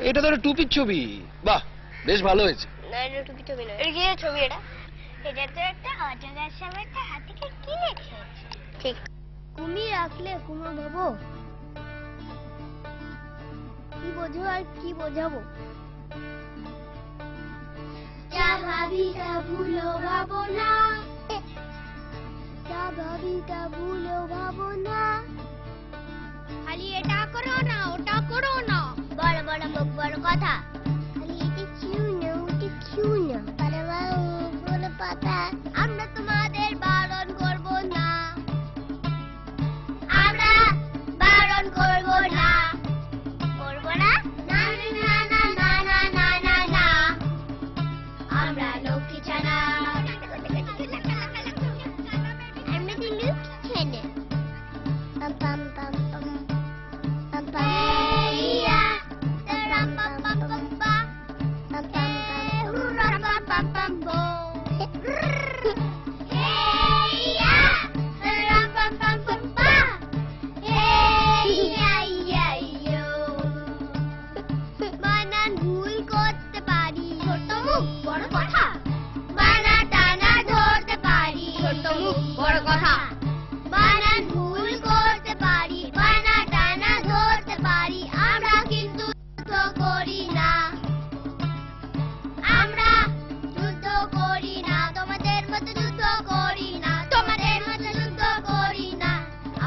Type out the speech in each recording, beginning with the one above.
এটা তো টুপির ছবি। বাহ, বেশ ভালো হয়েছে। না, এটা টুপির ছবি না। এটা কি ছবি? এটা তো একটা অজগর সামনে একটা হাতিকে কি লেখা আছে? ঠিক। কুমির আঁকলে কুমড়ো ভাবো, কি বোঝো আর কি বোঝাবো? যা ভাবি তা ভুলো ভাবো না, যা ভাবি তা ভুলো ভাবো না, খালি এটা করো না ওটা করো না, বড় বড় মুখ বড় কথা, খালি এটা কিউ না ওটা কিউ না, বড় বড় পাতা। আমরা তোমাদের বারণ করব না, আমরা বারণ করব না, করব না, না না না না না না না না, আমরা লক্ষ্মী ছানা, আমরা তো লক্ষ্মী ছানা। পাম পাম পাম পাম পাম পাম ইয়া রাম পাম পাম পাম পা পাম পাম পাম রাম পাম পাম পাম বো হে ইয়া রাম পাম পাম পাম পা হে ইয়া ইয়া ইয়ো। বানান ভুল করতে পারি, ছোট মুখ বড় কথা, বানা টানা ধরতে পারি, ছোট মুখ বড় কথা, বানান ভুল করতে পারি, বানা টানা ধরতে পারি, আমরা কিন্তু যুদ্ধ করি না, আমরা যুদ্ধ করি না, তোমাদের মতো যুদ্ধ করি না, তোমাদের মতো যুদ্ধ করি না,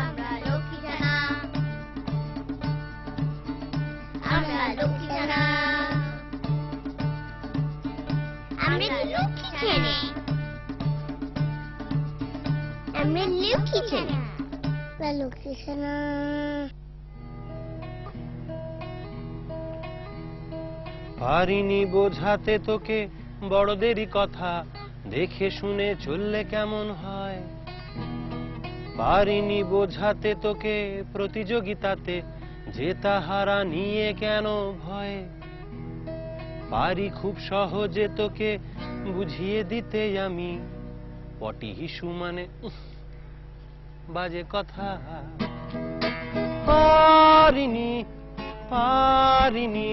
আমরা লক্ষ্মী জানা, আমরা লক্ষ্মী জানা, আমরা লক্ষ্মী ছেলে, আমরা লক্ষ্মী ছেলে, আমরা লক্ষ্মী ছেলে। পারিনি বোঝাতে তোকে বড়দেরই কথা, দেখে শুনে চললে কেমন হয়, পারিনি বোঝাতে তোকে প্রতিযোগিতাতে জেতা হারা নিয়ে কেন ভয়, পারি খুব সহজে তোকে বুঝিয়ে দিতে আমি, পটি হিসু মানে বাজে কথা, পারিনি পারিনি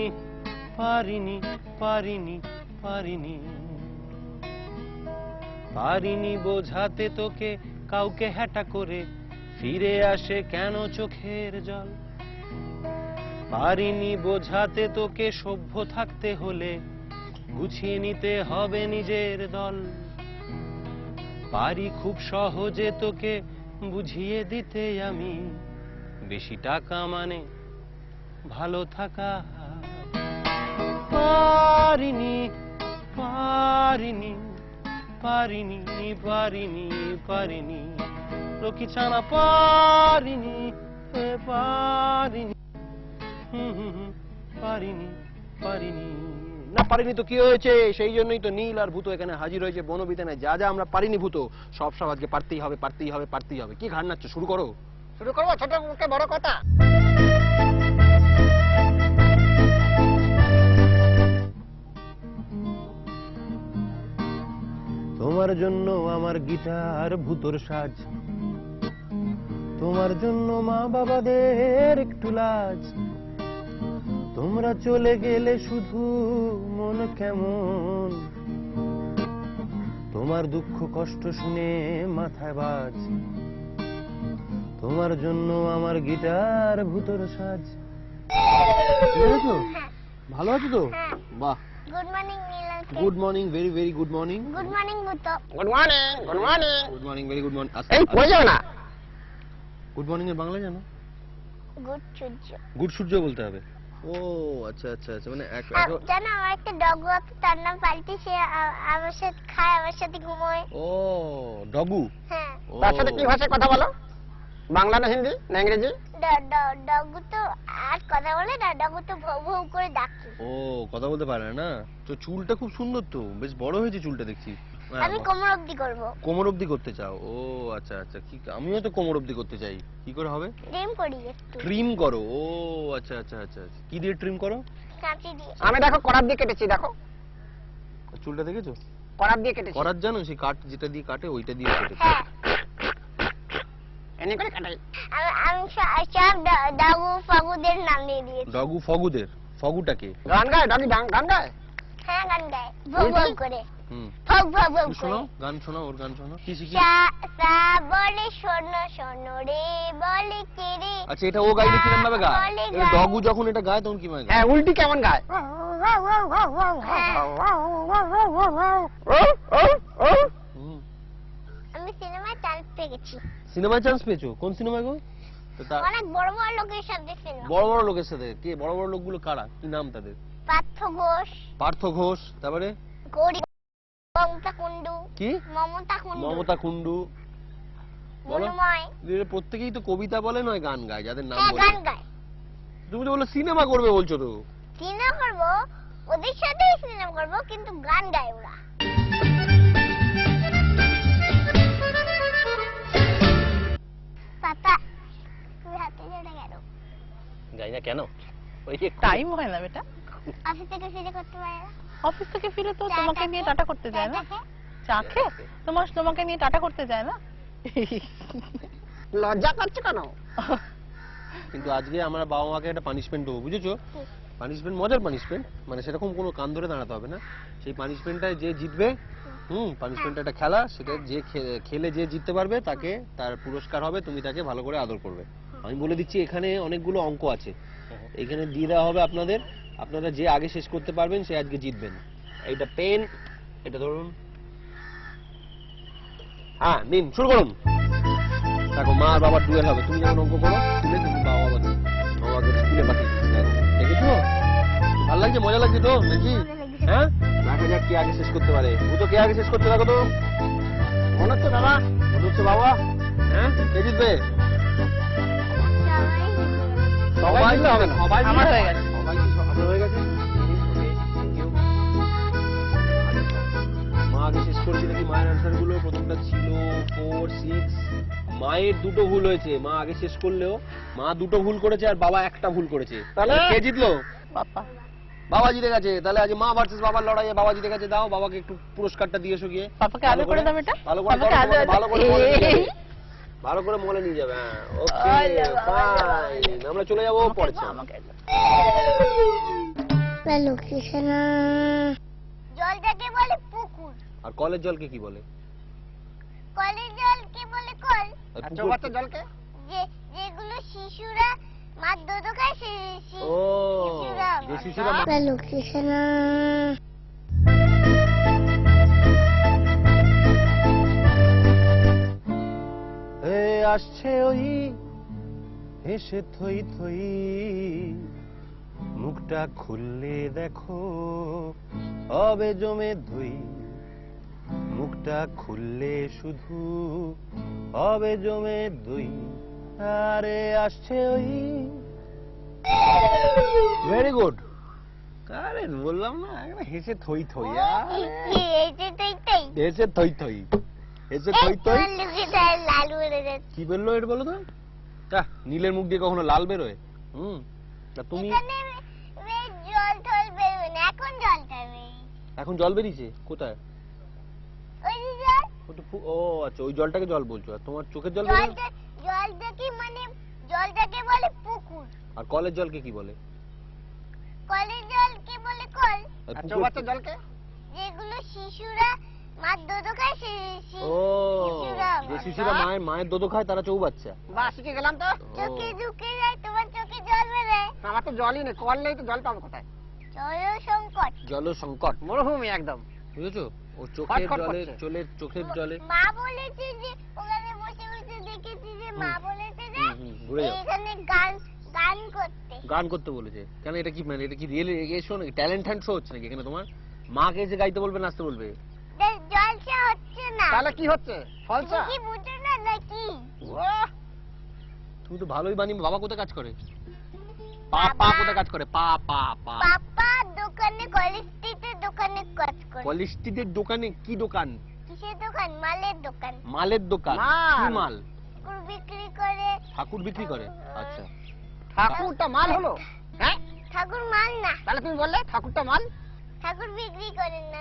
পারিনি পারিনি পারিনি, পারিনি বোঝাতে তোকে কাউকে হ্যাটা করে ফিরে আসে কেন চোখের জল, পারিনি বোঝাতে তোকে সভ্য থাকতে হলে গুছিয়ে নিতে হবে নিজের দল, পারি খুব সহজে তোকে বুঝিয়ে দিতে আমি, বেশি টাকা মানে ভালো থাকা, পারিনি পারিনি পারিনি পারিনি পারিনি, লক্ষ্মী ছানা পারিনি পারিনি পারিনি পারিনি। না পারিনি তো কি হয়েছে? সেই জন্যই তো নীল আর ভূত এখানে হাজির হয়েছে বনবিতানে। যা যা আমরা পারিনি ভূত সব সব আজকে পারতেই হবে পারতেই হবে পারতেই হবে। কি ঘাড় নাচ্ছ? শুরু করো। শুরু করবো ছোট মুখে বড় কথা। তোমার জন্য আমার গিটার ভূতর সাজ, তোমার জন্য মা বাবাদের একটু লাজ, তোমরা চলে গেলে শুধু মন কেমন, তোমার দুঃখ কষ্ট শুনে মাথায় বাজ, তোমার জন্য আমার গিটার ভূতর সাজ। ভালো আছো তো? বাহ, গুড মর্নিং নীলাল। Good morning, very very good morning. Good morning ভূত। Good morning good morning good morning, very good morning. এই পড়ে যাও না। গুড মর্নিং এর বাংলা জানো? গুড সূর্য। গুড সূর্য বলতে হবে। ও আচ্ছা আচ্ছা আচ্ছা, মানে জানো আমার একটা ডগু আছে, তার নাম পাল্টি, সে আমার সাথে খায়, আমার সাথে ঘুমোয়। ও ডগু। হ্যাঁ। তার সাথে কি ভাষায় কথা বলো? বাংলা না হিন্দি না ইংরেজি? ডগু তো আর কথা বলে না, ডগু তো ভৌ ভৌ করে ডাকে। ও কথা বলতে পারে না? তো চুলটা খুব সুন্দর তো, বেশ বড় হয়েছে চুলটা দেখছি। হ্যাঁ, আমি বল। কোমর অবধি করব। কোমর অবধি করতে চাও? ও আচ্ছা আচ্ছা, কি আমিও তো কোমর অবধি করতে চাই। কি করে হবে? ড্রিম করি একটু ট্রিম করো? ও আচ্ছা আচ্ছা আচ্ছা আচ্ছা। কি দিয়ে ট্রিম করো? কাঁচি দিয়ে। আমি দেখো করার দিয়ে কেটেছি, দেখো চুলটা দেখেছো? করার দিয়ে কেটেছি। করার জানো সেই কাট যেটা দিয়ে কাটে ওইটা দিয়ে কেটেছে। হ্যাঁ এনে করে কাটাই। আমি সব দাগু ফাগুদের নাম দিয়ে দিয়েছি। ডগু ফগুদের? ফগুটাকে? গান গায় ডগি, গান গায়। হ্যাঁ গান গায় ভোগ ভোগ করে, হুম, ভোগ ভোগ ভোগ তুমি করে। শোনাও, গান শোনাও, ওর গান শোনাও। কি শিখি? সা সা বলে শোনো শোনো রে বলে কে রে। আচ্ছা, এটা ও গাইলে কিরম ভাবে গায়? বলে এটা গায়। ডগু যখন এটা গায় তখন কি ভাবে গায়? হ্যাঁ, উল্টি কেমন গায়? হুম। আমি সিনেমায় চান্স পেয়ে গেছি, সিনেমায় চান্স পেয়েছো? কোন সিনেমায় গো? তো তা অনেক বড় বড় লোকের সাথে সিনেমা। বড় বড় লোকের সাথে? কে বড় বড় লোকগুলো কারা? কি নাম তাদের? পার্থ ঘোষ, পার্থ ঘোষ, তারপরে গৌরী, মমতা কুন্ডু, কি? মমতা কুন্ডু, মমতা কুন্ডু, বলো। মনুময়। এরা প্রত্যেকেই তো কবিতা বলে নয় গান গায়, যাদের নাম হ্যাঁ বলে। গান গায়। তুমি তো বলে সিনেমা করবে বলছো তো। সিনেমা করবো, ওদের সাথেই সিনেমা করবো, কিন্তু গান গায় ওরা। পাপা তুমি হাতে জোড়া গেল, গাই না কেন? ওই যে টাইম হয় না বেটা, অফিস থেকে ফিরে করতে পারে না। অফিস থেকে ফিরে তো চা তোমাকে নিয়ে খেয়ে, টাটা করতে যায় না। চা খেয়ে। চা খেয়ে তোমাকে নিয়ে টাটা করতে যায় না। লজ্জা করছে কেন? কিন্তু আজকে আমরা বাবা মাকে একটা পানিশমেন্ট দেবো, বুঝেছো? পানিশমেন্ট, মজার পানিশমেন্ট, মানে সেরকম কোনো কান ধরে দাঁড়াতে হবে না। সেই পানিশমেন্টটায় যে জিতবে, পানিশমেন্ট একটা খেলা, সেটা যে খেলে যে জিততে পারবে তাকে তার পুরস্কার হবে, তুমি তাকে ভালো করে আদর করবে। আমি বলে দিচ্ছি, এখানে অনেকগুলো অঙ্ক আছে, এখানে দিয়ে দেওয়া হবে আপনাদের। আপনারা যে আগে শেষ করতে পারবেন সে আজকে জিতবেন। এইটা পেন, এটা ধরুন। হ্যাঁ, নিন, শুরু করুন। দেখো, মা আর বাবার ডুয়েল হবে। তুমি যখন অঙ্ক করো, তুলে তুমি বাবাকে স্কুলে পাঠিয়ে দিচ্ছি। দেখেছো? ভালো লাগছে, মজা লাগছে তো নাকি? হ্যাঁ, দেখা যাক কে আগে শেষ করতে পারে। ও তো কে আগে শেষ করতে, দেখো তো। মনে হচ্ছে বাবা, মনে হচ্ছে বাবা। হ্যাঁ, কে জিতবে? সবাই জিতলে হবে না। সবাই আমার জিতলে- হয়ে গেছে। সবাই কি আপনার হয়ে গেছে? Thank you. মা আগে শেষ করেছে নাকি? মায়ের আনসার গুলো প্রথমটা ছিল 4, 6। মায়ের দুটো ভুল হয়েছে। মা আগে শেষ করলেও মা দুটো ভুল করেছে আর বাবা একটা ভুল করেছে। তাহলে কে জিতলো? বাবা বাবা জিতে গেছে। তাহলে আজ মা ভার্সেস বাবার লড়াইয়ে বাবা জিতে গেছে। দাও বাবাকে একটু পুরস্কারটা দিয়ে এসো গিয়ে। পাপাকে আদর করে দাও বেটা। ভালো করে পাপাকে আদর ভালো করে মলে নিয়ে যাবে। এই। ভালো করে মলে নিয়ে যাবে। হ্যাঁ, ওকে, ওলে বাবা, ফাইন। আমরা চলে যাবো পরে। আমাকে একবার। জলটাকে বলে পুকুর, আর কলের জলকে কি বলে? কলের জলকে বলে কল। আর আর পুকুর- চৌবাচ্চার জলকে? যেগুলো শিশুরা মাছ দুধ খায়, ও, যে শিশুরা আসছে ওই হেসে থই থই, মুখটা খুললে দেখো হবে জমে ধুই, মুখটা খুললে শুধু হবে জমে দুই। আরে আসছে ওই। Very good. আরে বললাম না, একদম হেসে থই থই। হেসে থই থই, হেসে থই থই। লাল উড়ে যাচ্ছে। কি বললো এটা বলো তো? নীলের মুখ দিয়ে কখনো লাল বেরোয়? তা তুমি এখানে জল টল বেরোবে না, এখন জলটা বেরোয়। এখন জল বেরিয়েছে কোথায়? ওই যে জল, ও আচ্ছা, ওই জলটাকে জল বলছো। আর তোমার চোখের জল বেরোয়? জলটাকে মানে জলটাকে বলে পুকুর, আর কলের জলকে কি বলে? কলের জলকে বলে কল। আর আর পুকুর- চৌবাচ্চার জলকে? যেগুলো শিশুরা মাছ দুধ খায়, ও, যে শিশুরা মায়ের দোদো খায় তারা চৌবাচ্চা। বাহ, শিখে গেলাম তো। চোখে ঢুকে যায়, তোমার চোখে জল বেরোয়। আমার তো জলই নেই, কল নেই তো জল পাবো কোথায়? জল সংকট। জল সংকট, মরুভূমি একদম। বুঝেছো? ও চোখের খটখট জলে, করছে। চোখের জলে। মা বলেছে যে, ওখানে বসে বসে দেখেছি যে মা বলেছে যে ঘুরে যাও। এখানে গান গান করতে। গান করতে বলেছে কেন? এটা কি মানে, এটা কি রিয়েল শো নাকি? ট্যালেন্ট হ্যান্ড শো হচ্ছে নাকি এখানে তোমার? মাকে এসে গাইতে বলবে, নাচতে বলবে? জলসা হচ্ছে না। তাহলে কি হচ্ছে? ফলসা? তুমি কি বুঝো না নাকি? ওয়াহ, তুমি তো ভালোই বানি। বাবা কোথায় কাজ করে? পা কোথায় কাজ করে? পা। পাপা দোকানে, কলেজ স্ট্রিটের দোকানে কাজ করে। কলেজ স্ট্রিটের দোকানে? কি দোকান? কিসের দোকান? মালের দোকান। মালের দোকান? মাল। কি মাল? ঠাকুর বিক্রি করে। ঠাকুর বিক্রি করে? আচ্ছা। ঠাকুরটা মাল হলো? হ্যাঁ, ঠাকুর মাল না, তাহলে তুমি বললে ঠাকুরটা মাল। ঠাকুর বিক্রি করেন না,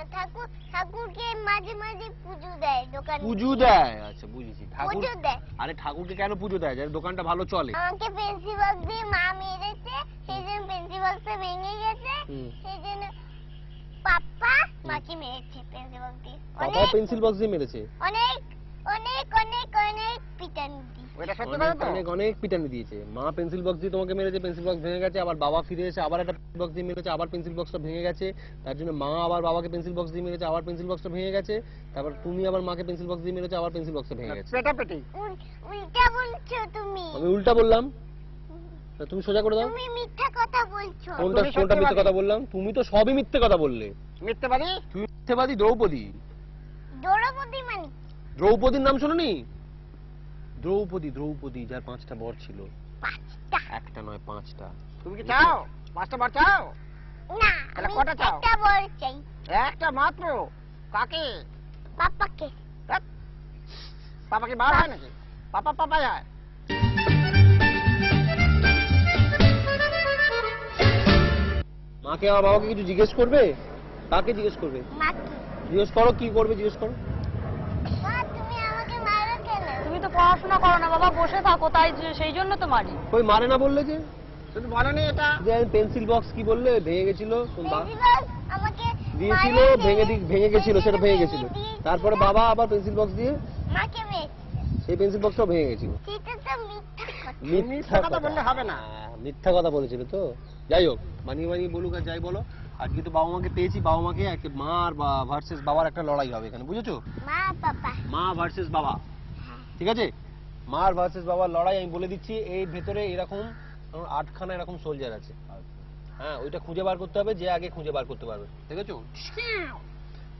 ঠাকুরকে মাঝে মাঝে পুজো দেয় দোকান। পুজো দেয়? আচ্ছা বুঝেছি। ঠাকুর পুজো দেয়। আরে ঠাকুরকে কেন পুজো দেয়? যাতে দোকানটা ভালো চলে। আমাকে পেন্সিল বক্স দিয়ে মা মেরেছে, সেই জন্য পেন্সিল বক্সটা ভেঙে গেছে, হুম। সেই জন্য পাপা মাকে মেরেছে পেন্সিল বক্স দিয়ে। বাবা পেন্সিল বক্স দিয়ে মেরেছে? অনেক অনেক অনেক অনেক পিটানি দিয়েছে। ওইটা সত্যি কথা তো? অনেক অনেক পিটানি দিয়েছে। মা পেন্সিল বক্স দিয়ে তোমাকে মেরেছে, পেন্সিল বক্স ভেঙে গেছে, আবার বাবা ফিরে এসে আবার একটা বক্স দিয়ে মেরেছে, আবার পেন্সিল বক্সটা ভেঙে গেছে, তার জন্য মা আবার বাবাকে পেন্সিল বক্স দিয়ে মেরেছে, আবার পেন্সিল বক্সটা ভেঙে গেছে, তারপর তুমি আবার মাকে পেন্সিল বক্স দিয়ে মেরেছে, আবার পেন্সিল বক্সটা ভেঙে গেছে। পেটাপেটি। উল্টা বলছো তুমি। আমি উল্টা বললাম? তা তুমি সোজা করে দাও। তুমি মিথ্যা কথা বলছো। কোনটা তুমি কোনটা মিথ্যে সত্যবাদী। কথা বললাম? তুমি তো সবই মিথ্যে কথা বললে। মিথ্যেবাদী। তুমি মিথ্যেবাদী দ্রৌপদী। দ্রৌপদী মানে দ্রৌপদীর নাম শোনোনি? দ্রৌপদী, দ্রৌপদী যার 5টা বর ছিল। 5টা? একটা নয় 5টা। তুমি কি চাও 5টা বার চাও? না, তাহলে আমি কটা চাও? একটা বল চাই। একটা মাত্র? কাকে? পাপাকে। ধ্যাৎ, পাপা কি বার হয় নাকি? পাপা পাপাই হয়। মাকে আর বাবাকে কিছু জিজ্ঞেস করবে? কাকে জিজ্ঞেস করবে? মাকে। জিজ্ঞেস করো, কি করবে জিজ্ঞেস করো। মা তুমি আমাকে মারো কেন? তুমি তো পড়াশোনা করো না বাবা, বসে থাকো, তাই সেই জন্য তো মারি। কই মারে না বললে যে? তুমি বলনি এটা? যে পেন্সিল বক্স কি বললে ভেঙে গেছিল? পেন্সিল বক্স আমাকে দিয়েছিল, মারেছে। ভেঙে গেছিল, সেটা ভেঙে গেছিল। দিয়েছিল। তারপরে বাবা আবার পেন্সিল বক্স দিয়ে মাকে মেরেছে। সেই পেন্সিল বক্সটাও ভেঙে গেছিল। সেটা তো মিথ্যা কথা। মিথ্যা কথা বললে হবে না। হ্যাঁ, মিথ্যা কথা বলেছিল তো। যাই হোক, বানিয়ে বানিয়ে বলুক আর যাই বলো, আজকে তো বাবা মাকে পেয়েছি। বাবা মাকে একটা মা আর ভার্সেস বাবার একটা লড়াই হবে এখানে, বুঝেছো? মা পাপা। মা ভার্সেস বাবা, ঠিক আছে? মা আর ভার্সেস বাবার লড়াই আমি বলে দিচ্ছি। এই ভেতরে এরকম 8খানা এরকম সোলজার আছে। হ্যাঁ, ওইটা খুঁজে বার করতে হবে, যে আগে খুঁজে বার করতে পারবে, ঠিক আছে?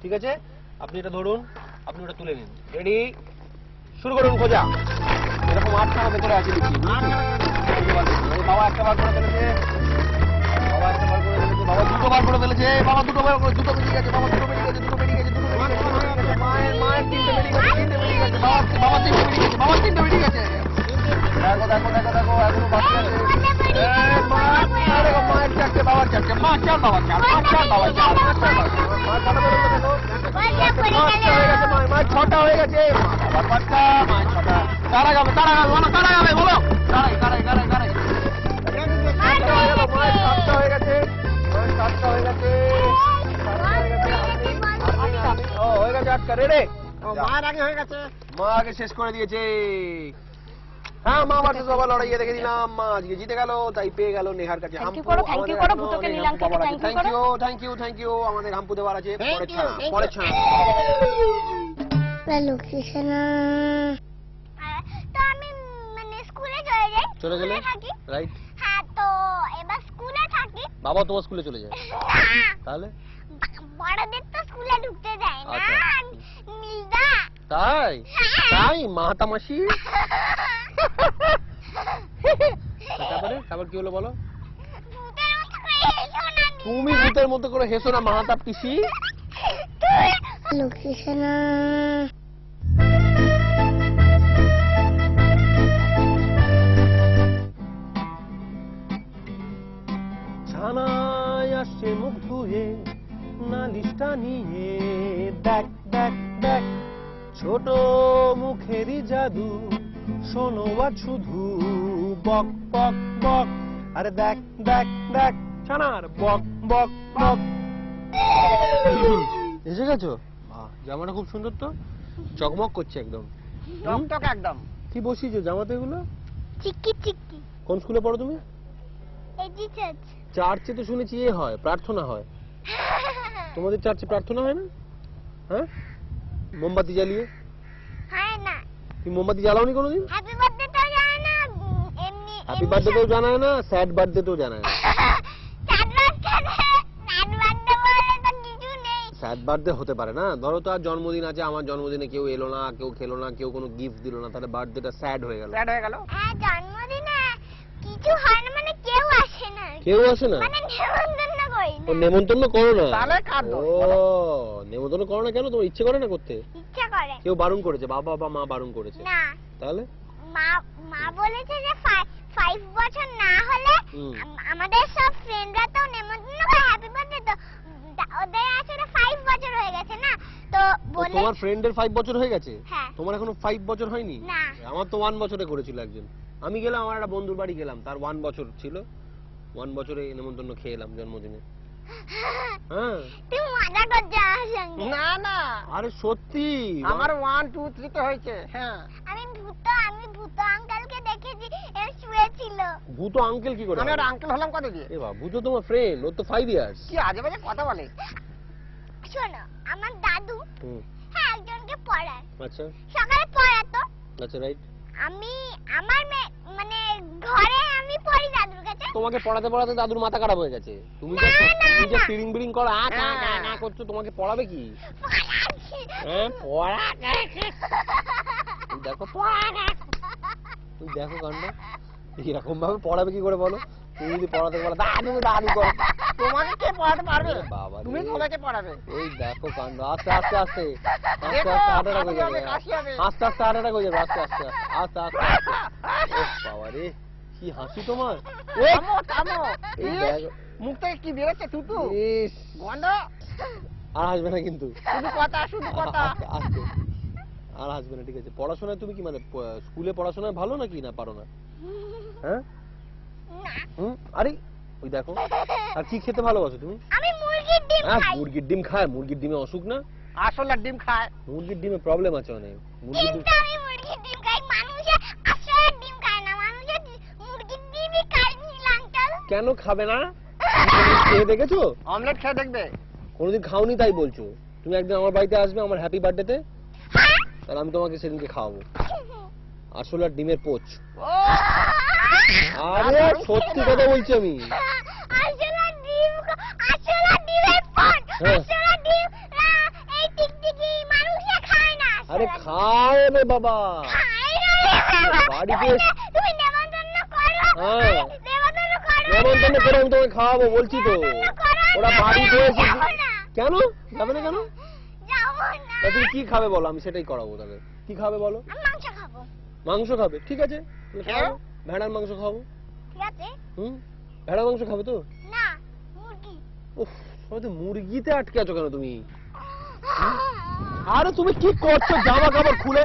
ঠিক আছে, আপনি এটা ধরুন, আপনি ওটা তুলে নিন। রেডি, শুরু করুন খোঁজা। এরকম 8খানা ভেতরে আছে দেখি। বাবা একটা বার করে ফেলেছে, বাবা একটা বার করে ফেলেছে, বাবা দুটো বার করে ফেলেছে, বাবা দুটো বার করে, দুটো বেরিয়ে গেছে, বাবা দুটো বেরিয়ে গেছে, দুটো বেরিয়ে গেছে, দুটো বেরিয়ে গেছে, মায়ের 3টে বেরিয়ে গেছে, 3টে বেরিয়ে গেছে, বাবা 3টে বেরিয়ে গেছে, বাবা 3টে বেরিয়ে গেছে। দেখো দেখো দেখো দেখো, এখনো বাকি আছে। মায়ের 4টে, বাবার 4টে, মা 4, বাবা 4, মা 4, বাবা 4, মা 4, বাবা 4, মা 4 বেরোলো কেন? বলটা পড়ে পাঁচটা হয়ে গেছে, গেল। মায়ের 6টা হয়ে গেছে, বাবার 5টা, মায়ের 6টা। কারা যাবে বলো, কারা যাবে বলো, কারাই। 7টা হয়ে গেল, মায়ের 7টা হয়ে গেছে, মায়ের 7টা হয়ে গেছে, 7টা হয়ে গেছে, আপনি, ও হয়ে গেছে 8টা, রেডি? ও, মায়ের আগে হয়ে গেছে। মা আগে শেষ করে দিয়েছে। হ্যাঁ, মা ভার্সেস বাবা লড়াইয়ে দেখে দিলাম, মা আজকে জিতে গেল, তাই পেয়ে গেল নেহার কাছে Thank you হাম্পু। করো, thank you আমাদের করো, এখনো ভুতোকে অনেক নীলাঙ্কে হাম্পু বাবার আছে। thank you থ্যাংক ইউ, আমাদের হাম্পু দেওয়ার আছে। Thank পরের you, ছাড়া, thank পরের you. ছাড়া। লোকেশন। তো আমি মানে স্কুলে চলে যাই। চলে গেলে? স্কুলে থাকি। রাইট। হ্যাঁ, তো এবার স্কুলে থাকি। বাবা তোমার স্কুলে চলে যায়? না, তাহলে? বড়দের তো স্কুলে ঢুকতে দেয় না। আচ্ছা। নীলদা। তাই? তাই মাতামাসি? তারপর কি হলো বলো? ভূতের মতো করে হেসো না। তুমি ভূতের মতো করে হেসো না মাহাতা পিসি। লোকেশন। ছানায় আসছে মুখ ধুয়ে নালিশটা নিয়ে, দেখ দেখ দেখ ছোট মুখেরই জাদু, শোনো আজ শুধু বক বক বক। আরে দেখ দেখ দেখ ছানার বক বক বক। এসে গেছো? বাহ, জামাটা খুব সুন্দর তো, চকমক করছে একদম। টকটক একদম। কি বসিয়েছো জামাতে এগুলো? চিকি চিকি। কোন স্কুলে পড়ো তুমি? এই যে চাচ। চার্চে তো শুনেছি এ হয়, প্রার্থনা হয়। তোমাদের চার্চে প্রার্থনা হয় না? হ্যাঁ, মোমবাতি জ্বালিয়ে? হয় না। তুমি মোমবাতি জ্বালাওনি কোনোদিন? হ্যাপি বার্থডে তো জানে না। এমনি হ্যাপি বার্থডেও জানায় না, স্যাড বার্থডেতেও জানায় না। স্যাড বার্থডে বলে তো কিছু নেই। স্যাড বার্থডে হতে পারে না। ধরো তো আর জন্মদিন আছে, আমার জন্মদিনে কেউ এলো না, কেউ খেলো না, কেউ কোনো গিফট দিল না, তাহলে বার্থডেটা স্যাড হয়ে গেল। স্যাড হয়ে গেল। হ্যাঁ, জন্মদিনে কিছু হয় না, মানে কেউ আসে না। কেউ আসে না? মানে নিমন্ত্রণ করে করি ও না। নেমন্তন্ন করো না। তাহলে কার দোষ, ও বলো? নেমন্তন্ন করো না কেন? তোমার ইচ্ছে করে না করতে? ইচ্ছা করে কেউ বারণ করেছে? বাবা বা মা বারণ করেছে? না। তাহলে মা মা বলেছে যে 5 বছর না হলে হুম। আমাদের সব ফ্রেন্ডরা তো নেমন্তন্ন করে হ্যাপি বার্থডে, তো ওদের আসলে 5 বছর হয়ে গেছে না, তো ও, বলে তোমার ফ্রেন্ডের 5 বছর হয়ে গেছে? হ্যাঁ। তোমার এখনো 5 বছর হয়নি? না। আমার তো 1 বছরে করেছিল একজন। আমি গেলাম, আমার একটা বন্ধুর বাড়ি গেলাম, তার 1 বছর ছিল। 1 বছরে নেমন্তন্ন খেয়ে এলাম জন্মদিনে। হ্যাঁ। তুই মজা করছিস আমার সঙ্গে। না না, আরে সত্যি আমার 1 2 3 তো হয়েছে। হ্যাঁ, আমি ভূত আঙ্কেলকে দেখেছি, এর শুয়েছিল। ভূত আঙ্কেল কি করে আমি হবে? ওর আঙ্কেল হলাম কত দিয়ে? এ বাবা, ভূত তোমার ফ্রেন্ড, ওর তো 5 ইয়ার্স। কি আজে বাজে কথা বলে। শোনো, আমার দাদু হুম, হ্যাঁ একজনকে পড়ায়, আচ্ছা সকালে পড়াতো। আচ্ছা, রাইট। আমি আমার মানে ঘরে আমি পড়ি দাদুর কাছে। তোমাকে পড়াতে পড়াতে দাদুর মাথা খারাপ হয়ে গেছে। তুমি যে না, না, তুমি যে না। ফিরিং বিরিং করো, আ কা কা হ্যাঁ। কা করছো, তোমাকে পড়াবে কি? পড়াচ্ছি। হ্যাঁ, পড়াবে। তুই দেখো তুই দেখো কাণ্ড, এরকম ভাবে পড়াবে কি করে বলো? তুমি যদি পড়াতে বলো দাদু দাদু করো, তোমাকে কে পড়াতে পারবে? আরে বাবা রে। তুমি সবাইকে পড়াবে। এই দেখো কাণ্ড, আস্তে আস্তে আস্তে আস্তে দেখো, আস্তে হার্ট অ্যাটাক হয়ে কাশি যাবে, হবে, কাশি হবে। আস্তে আস্তে হার্ট অ্যাটাক হয়ে যাবে, আস্তে আস্তে আস্তে আস্তে আস্তে। ওহ বাবা রে, কি হাসি তোমার! থামো থামো। এই ইস, দেখো। মুখ থেকে কি বেরোচ্ছে তুতু? ইস, গন্ধ। আর হাসবে না কিন্তু। শুধু কথা, শুধু কথা। আস্তে আস্তে। আর হাসবে না, ঠিক আছে? পড়াশোনায় তুমি কি মানে স্কুলে পড়াশোনায় ভালো নাকি না পারো না? হ্যাঁ? না, আরে ওই দেখো, আর কি খেতে ভালোবাসো তুমি? আমি মুরগির ডিম হ্যাঁ, খাই। মুরগির ডিম খায়। মুরগির ডিমে অসুখ না? আসলে ডিম খায়। মুরগির ডিমে প্রবলেম আছে অনেক। মুরগির ডিম কিন্তু আমি মুরগির ডিম খাই, মানুষের আসলে ডিম খায় না, মানুষের মুরগির ডিমই খায় নীল আঙ্কেল। কেন খাবে না? তুমি খেয়ে দেখেছো? অমলেট খেয়ে দেখবে। কোনোদিন খাওনি তাই বলছো? তুমি একদিন আমার বাড়িতে আসবে আমার হ্যাপি বার্থডেতে, হ্যাঁ? তাহলে আমি তোমাকে সেদিনকে খাওয়াবো। আসলে আর ডিমের পোচ। ও, আরে সত্যি কথা বলছি আমি। আসলে ডিমের পট, হ্যাঁ। আসলে ডিম এই টিকটিকি মানুষে খায় না। আসলে আরে ডিম খায় রে বাবা। খায় না রে বাবা। বাড়িতে তুমি নেমন্তন্ন করো, হ্যাঁ। নেমন্তন্ন করো। নেমন্তন্ন করে আমি তোমাকে খাওয়াবো বলছি তো। ওরা বাড়িতে এসে যাবো না। কেন যাবে না কেন? যাবো না। তা তুমি কি খাবে বলো, আমি সেটাই করাবো তাহলে। কি খাবে বলো? আমি মাংস খাবো। মাংস খাবে, ঠিক আছে, তাহলে খাওয়াবো। ভেড়ার মাংস খাবো। ঠিক আছে? ভেড়ার মাংস খাবে তো? না, মুরগি। উফ, সবাই তো মুরগিতে আটকে আছো কেন তুমি? আরে তুমি কি করছো? জামা কাপড় খুলে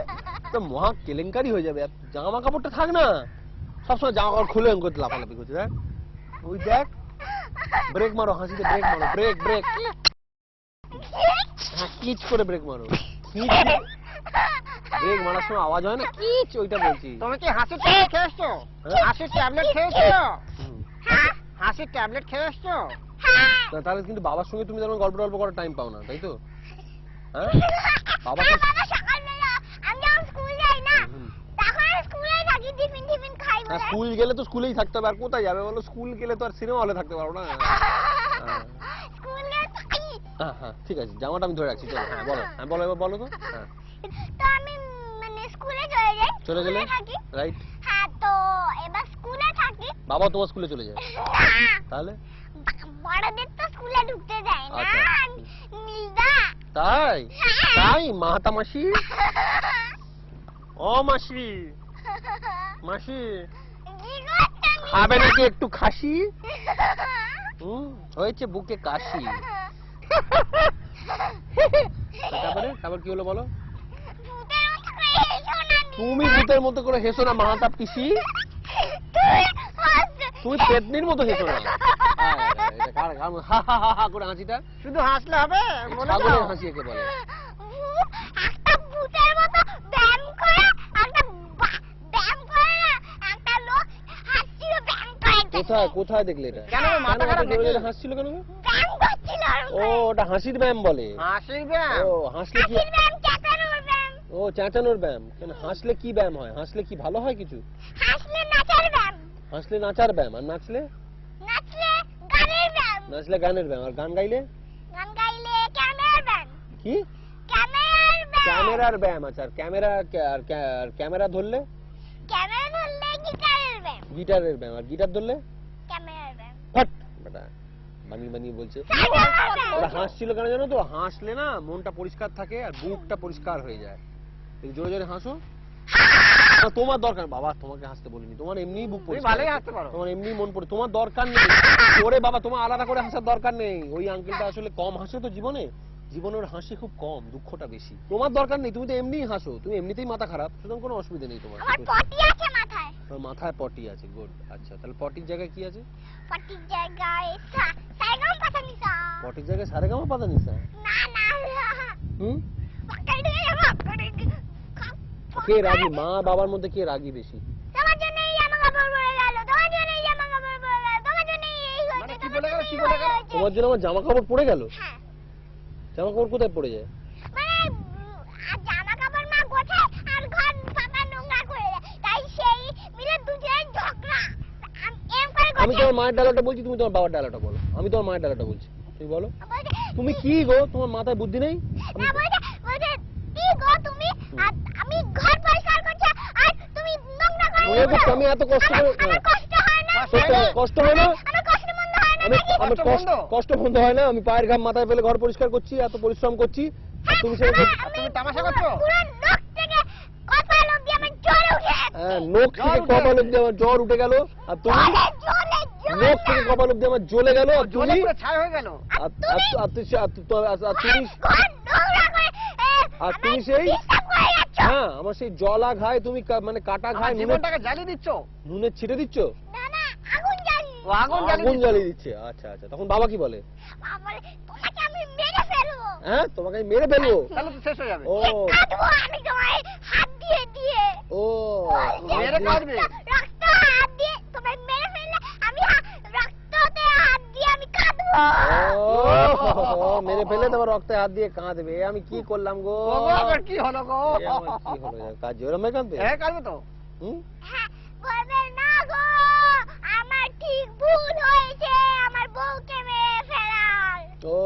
তো মহা কেলেঙ্কারি হয়ে যাবে। আর জামা কাপড়টা থাক না, সবসময় জামা কাপড় খুলে করতে লাফালাফি করছে। দেখ ওই দেখ, ব্রেক মারো, হাসিতে ব্রেক মারো, ব্রেক ব্রেক। হ্যাঁ, কিচ করে ব্রেক মারো। কিচ, ব্রেক মারার সময় আওয়াজ হয় না, কিচ, ওইটা বলছি। তুমি কি হাসির ট্যাবলেট খেয়েছো? হ্যাঁ? হাসির ট্যাবলেট খেয়েছো? হুম। হ্যাঁ, হাসির ট্যাবলেট খেয়েছো? হ্যাঁ। না, তাহলে কিন্তু বাবার সঙ্গে তুমি যেমন গল্প টল্প করার টাইম পাও না, তাই তো? হ্যাঁ, বাবাকে বাবা সকালবেলা আমি যখন স্কুল যাই না, হুম। তখন আমি স্কুলেই থাকি, টিফিন টিফিন খাই বলে। স্কুল গেলে তো স্কুলেই থাকতে হবে, আর কোথায় যাবে বলো? স্কুল গেলে তো আর সিনেমা হলে থাকতে পারো না। স্কুলে থাকি। হ্যাঁ হ্যাঁ, ঠিক আছে, জামাটা আমি ধরে রাখছি, চলো। হ্যাঁ বলো, হ্যাঁ বলো, এবার বলো তো। হ্যাঁ, তো আমি মানে স্কুলে চলে যাই, চলে গেলে স্কুলে থাকি। রাইট। হ্যাঁ, তো এবার স্কুলে থাকি। বাবা তোমার স্কুলে চলে যায়, না, তাহলে? বড়দের তো স্কুলে ঢুকতে দেয় না, আচ্ছা। নীলদা। তাই? হ্যাঁ। তাই? মাতা মাসি, ও মাসি, মাসি কি করছেন? খাবে নাকি একটু খাসি? হয়েছে বুকে কাশি। তারপরে তারপর কি হলো বলো? ভূতের মতো করে হেসো না, তুমি ভূতের মতো করে হেসো না মাতা পিসি, তুই হাসছো। তুমি পেতনির মতো হেসো না। এটা কার কার হা হা হা হা করে হাসিটা? শুধু হাসলে হবে? বলে ছাগলের দাও। হাসি একে বলে। একটা ভূতের মতো ব্যায়াম করে, একটা ব্যায়াম করে না, একটা লোক হাসছিল ব্যায়াম করে। কোথায় কোথায় দেখলে এটা? কেন ওর মাথা কেন খারাপ এত জোরে নাকি? জোরে হাসছিল কেন? ব্যায়াম করছিল ওর ও, উপরে। ওটা হাসির ব্যায়াম বলে। হাসির ব্যায়াম? ও, হাসলে কি? হাসির ব্যায়াম, চেঁচানোর ব্যায়াম। ও, চেঁচানোর ব্যায়াম। কেন হাসলে কি ব্যায়াম হয়? হাসলে কি ভালো হয় কিছু? হাসলে নাচার ব্যায়াম, হাসলে নাচার ব্যায়াম, আর নাচলে? নাচলে গানের ব্যায়াম, নাচলে গানের ব্যায়াম, আর গান গাইলে? গান গাইলে ক্যামেরার ব্যায়াম, কি? ক্যামেরার ব্যায়াম, ক্যামেরার ব্যায়াম। আচ্ছা, আর ক্যামেরা আর ক্যামেরা ধরলে? ক্যামেরা ধরলে গিটারের ব্যায়াম, গিটারের ব্যায়াম। আর গিটার ধরলে? ক্যামেরার ব্যায়াম। ফাট বেটা, বানিয়ে বানিয়ে বলছে। ওরা হাসছিল কেন জানো তো? হাসলে না মনটা পরিষ্কার থাকে আর বুকটা পরিষ্কার হয়ে যায়। তুমি জোরে জোরে হাসো। না, তোমার দরকার বাবা, তোমাকে হাসতে বলিনি, তোমার এমনি বুক তুমি পরিষ্কার। ভালোই হাসতে পারো। তোমার এমনি মন পড়ে, তোমার দরকার নেই। ওরে বাবা, তোমার আলাদা করে হাসার দরকার নেই। ওই আঙ্কেলটা আসলে কম হাসে তো জীবনে, জীবনের হাসি খুব কম, দুঃখটা বেশি। তোমার দরকার নেই, তুমি তো এমনিই হাসো, তুমি এমনিতেই মাথা খারাপ, সুতরাং কোনো অসুবিধা নেই তোমার। আমার পটি আছে মাথায়। তোমার মাথায় পটি আছে, গুড। আচ্ছা, তাহলে পটির জায়গায় কি আছে? পটির জায়গায় সাইগাম পাতা নিসা। পটির জায়গায় সারেগামা পাতা নিসা? না না হুম? পকেট দিয়ে আমার কে রাগী? মা বাবার মধ্যে কে রাগী বেশি? তোমার জন্য এই জামা কাপড় পরে গেল, তোমার জন্য এই জামা কাপড় পরে গেল, তোমার জন্য এই হয়েছে, মানে কি তোমার বলে গেল, জন্য কি এই বলে গেল? হয়েছে। তোমার জন্য আমার জামা কাপড় পড়ে গেল? হ্যাঁ, জামা কাপড় কোথায় পড়ে যায়? মানে আর জামা কাপড় মা গোছায় আর ঘর ফাঁকা নোংরা করে দেয়, তাই সেই মিলে দুজনের ঝগড়া। এম করে আমি তোমার মায়ের ডালাটা বলছি, তুমি তোমার বাবার ডালাটা বলো। আমি তোমার মায়ের ডালাটা বলছি, তুমি বলো। বলছে, তুমি কি গো, তোমার মাথায় বুদ্ধি নেই? না বলছে কি গো তুমি, আর আমি ঘর পরিষ্কার করছি আর তুমি নোংরা করে মনে দিচ্ছ। করছি আমি এত কষ্ট করে, আমার কষ্ট হয় না, কষ্ট হয় না? আমার কষ্ট মন্দ হয় না আমি নাকি? আমার কষ্ট বন্ধ? কষ্ট বন্ধ হয় না? আমি পায়ের ঘাম মাথায় ফেলে ঘর পরিষ্কার করছি, এত পরিশ্রম করছি, আর তুমি সেটা আমি তুমি তামাশা করছো? পুরো নখ থেকে কপাল অবধি আমার জ্বর উঠে হ্যাঁ, নখ থেকে কপাল অব্দি আমার জ্বর উঠে গেল, আর তুমি নখ থেকে কপাল অব্দি আমার জ্বলে গেল, আর জলে তুমি পুরো ছাই হয়ে গেল। আর তুমি আর তুমি সেই হ্যাঁ আমার সেই জলা ঘায় তুমি মানে কাটা আমার ঘায় জীবনটাকে জ্বালিয়ে দিচ্ছ। নুনের ছিটে দিচ্ছ, ও আগুন আগুন জ্বালিয়ে জ্বালিয়ে দিচ্ছে। আচ্ছা আচ্ছা, তখন বাবা কি বলে? তোমাকে আমি মেরে ফেলবো, হ্যাঁ, তোমাকে আমি মেরে ফেলবো? তাহলে তো শেষ হয়ে যাবে। ও কাটবো আমি তোমায় হাত দিয়ে দিয়ে, ও মেরে কাটবে? রক্ত হাত দিয়ে তোমায় মেরে ফেললে আমি রক্ততে হাত দিয়ে আমি কাটবো। ও, মেরে ফেলে তোমার রক্তে হাত দিয়ে কাঁদবে? আমি কি করলাম গো? ও গো, আবার কি হলো গো? এ আমার কি হলো? কাজ ওরম কাঁদবে? হ্যাঁ, কাটবে তো। হুম? হ্যাঁ, বলবে না গো, আমার ঠিক ভুল হয়েছে, আমার বউকে মেরে ফেলাল। ও,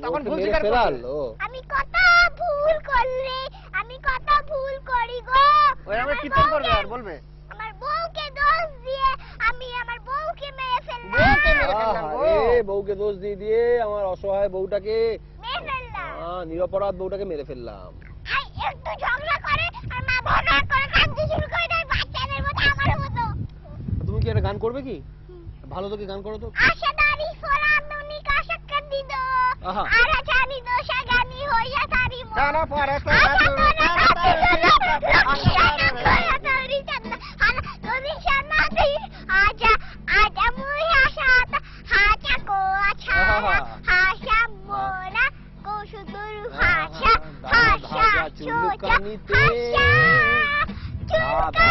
তখন ওকে ভুল মেরে স্বীকার ফেলাল? করছে। ও আমি কত ভুল করলি, আমি কত ভুল করি গো। ওই আমার আমার কীর্তন করবে বউকে- আর বলবে। আমার বউকে দোষ দিয়ে আমি আমার বউকে মেরে ফেললাম। বউকে মেরে ফেললাম গো। আহারে, বউকে দোষ দিয়ে দিয়ে আমার অসহায় বউটাকে, মেরে ফেললাম। নিরপরাধ বউটাকে মেরে ফেললাম। আর একটু ঝগড়া করে আর মা ভরভর করে কাঁদতে শুরু করে দেয় বাচ্চাদের মতো, আমার মতো। তুমি কি একটা গান করবে কি? ভালো তো কি গান করো তো। আশাদারি ফরানুনি কাশাক্কার দিদ, আহা। আর আচানি দোষা গানি হইয়া তারি মন। জানা পরে তো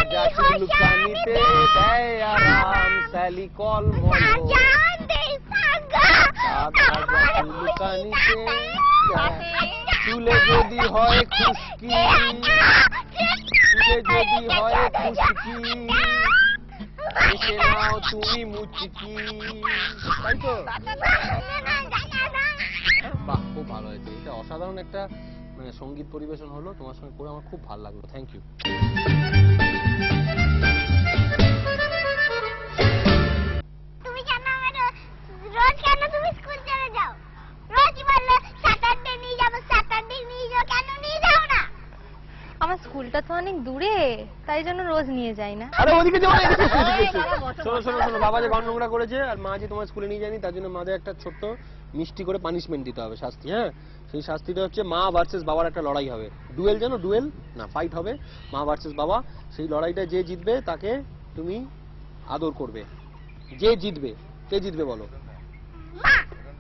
চুলকানিতে দেয় আরাম স্যালিকল মলো, চুলকানিতে চুলে যদি হয় খুশকি, চুলে যদি হয় খুশকি, এসে নাও তুমি মুচকি। তাই তো? বাহ, খুব ভালো হয়েছে। এটা অসাধারণ একটা মানে সঙ্গীত পরিবেশন হলো, তোমার সঙ্গে করে আমার খুব ভালো লাগলো। Thank you. তুমি কেন আমার রোজ কেন তুমি স্কুল চলে যাও? রোজ বললে স্যাটারডে নিয়ে যাবো, স্যাটারডে নিয়ে যাও, কেন নিয়ে যাও না? আমার স্কুলটা তো অনেক দূরে, তাই জন্য রোজ নিয়ে যাই না। আরে ওদিকে যাও না, এদিকে এসো, এদিকে এসো। শোনো শোনো শোনো, বাবা যে ঘর নোংরা করেছে আর মা যে তোমার স্কুলে নিয়ে যায়নি, তার জন্য মাঝে একটা ছোট্ট মিষ্টি করে পানিশমেন্ট দিতে হবে, শাস্তি। হ্যাঁ, সেই শাস্তিটা হচ্ছে মা ভার্সেস বাবার একটা লড়াই হবে। ডুয়েল, জানো? ডুয়েল না, ফাইট হবে, মা ভার্সেস বাবা। সেই লড়াইটা যে জিতবে তাকে তুমি আদর করবে। যে জিতবে, কে জিতবে বলো?